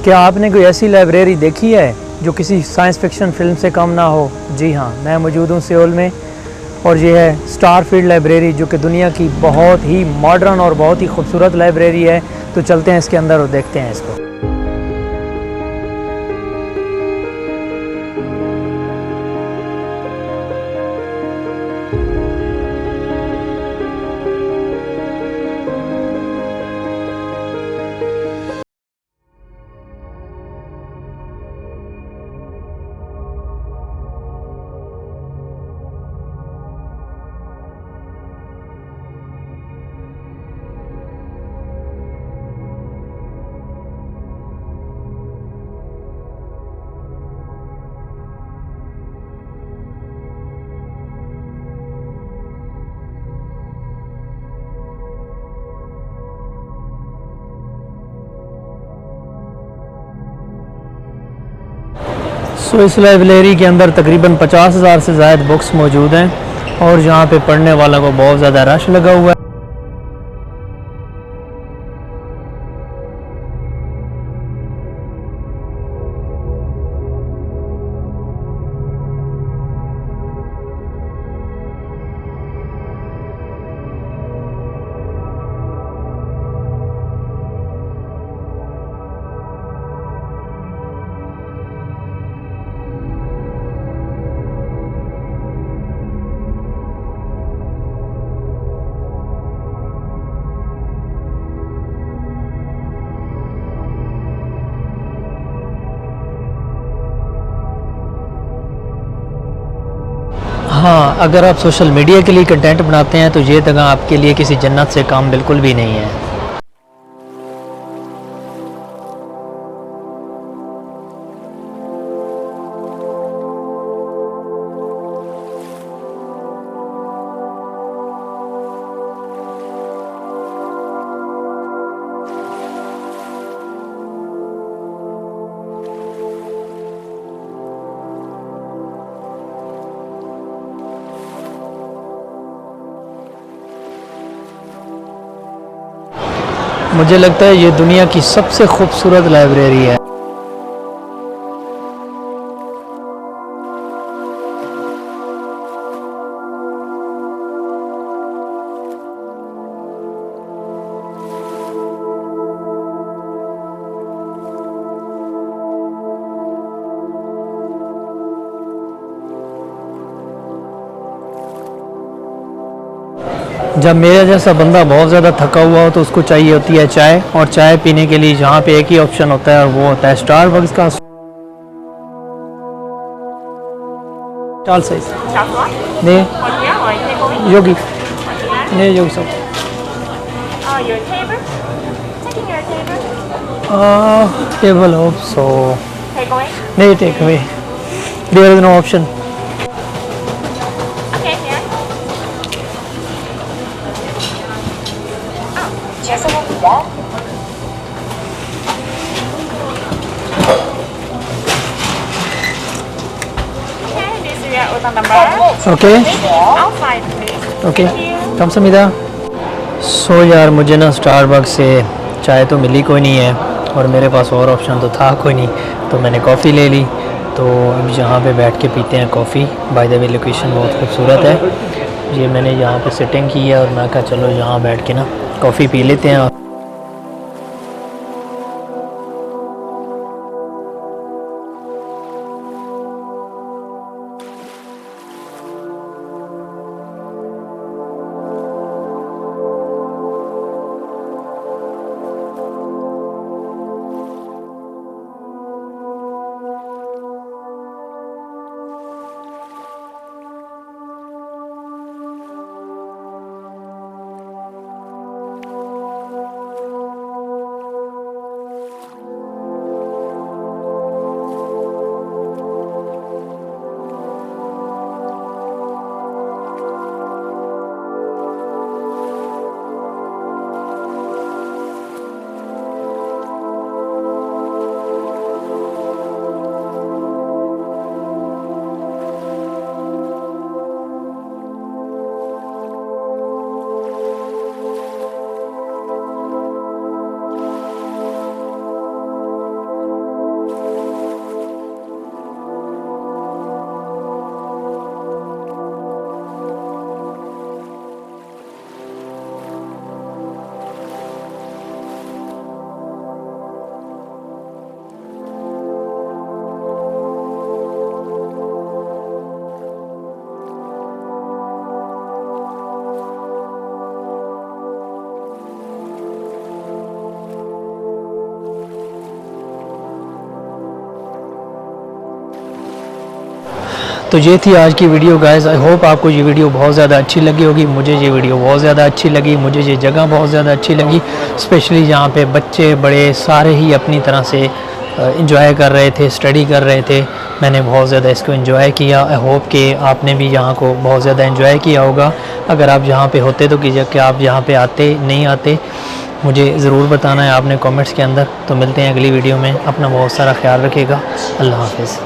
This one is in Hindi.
क्या आपने कोई ऐसी लाइब्रेरी देखी है जो किसी साइंस फिक्शन फ़िल्म से कम ना हो? जी हाँ, मैं मौजूद हूँ सियोल में और ये है स्टारफील्ड लाइब्रेरी, जो कि दुनिया की बहुत ही मॉडर्न और बहुत ही खूबसूरत लाइब्रेरी है। तो चलते हैं इसके अंदर और देखते हैं इसको। इस लाइब्रेरी के अंदर तकरीबन 50,000 से ज़ायद बुक्स मौजूद हैं और यहाँ पे पढ़ने वाला को बहुत ज़्यादा रश लगा हुआ है। हाँ, अगर आप सोशल मीडिया के लिए कंटेंट बनाते हैं तो ये जगह आपके लिए किसी जन्नत से काम बिल्कुल भी नहीं है। मुझे लगता है ये दुनिया की सबसे खूबसूरत लाइब्रेरी है। जब मेरा जैसा बंदा बहुत ज़्यादा थका हुआ हो तो उसको चाहिए होती है चाय, और चाय पीने के लिए यहाँ पे एक ही ऑप्शन होता है और वो होता है स्टारबक्स का stall size. 네, 어디야? 태국이? 여기. 어디야? 네, 여기서. Your table? Checking your table? Table 없어. Take away? 네, take away. There is no option. Okay, here. 죄송합니다. Okay, this is your order number. Okay. Outside, please. Okay, Thank you. 감사합니다। यार मुझे ना स्टारबक्स से चाय तो मिली कोई नहीं है और मेरे पास और ऑप्शन तो था कोई नहीं, तो मैंने कॉफ़ी ले ली। तो अब यहाँ पे बैठ के पीते हैं coffee. By the way location बहुत खूबसूरत है। ये मैंने यहाँ पे सिटिंग की है और मैं कहा चलो यहाँ बैठ के ना कॉफ़ी पी लेते हैं। तो ये थी आज की वीडियो गाइस। आई होप आपको ये वीडियो बहुत ज़्यादा अच्छी लगी होगी। मुझे ये वीडियो बहुत ज़्यादा अच्छी लगी, मुझे ये जगह बहुत ज़्यादा अच्छी लगी। स्पेशली यहाँ पे बच्चे बड़े सारे ही अपनी तरह से इंजॉय कर रहे थे, स्टडी कर रहे थे। मैंने बहुत ज़्यादा इसको एंजॉय किया। आई होप कि आपने भी यहाँ को बहुत ज़्यादा एंजॉय किया होगा। अगर आप यहाँ पे होते तो कीजिए कि आप यहाँ पे आते नहीं आते, मुझे ज़रूर बताना है आपने कमेंट्स के अंदर। तो मिलते हैं अगली वीडियो में। अपना बहुत सारा ख्याल रखिएगा। अल्लाह हाफ़िज़।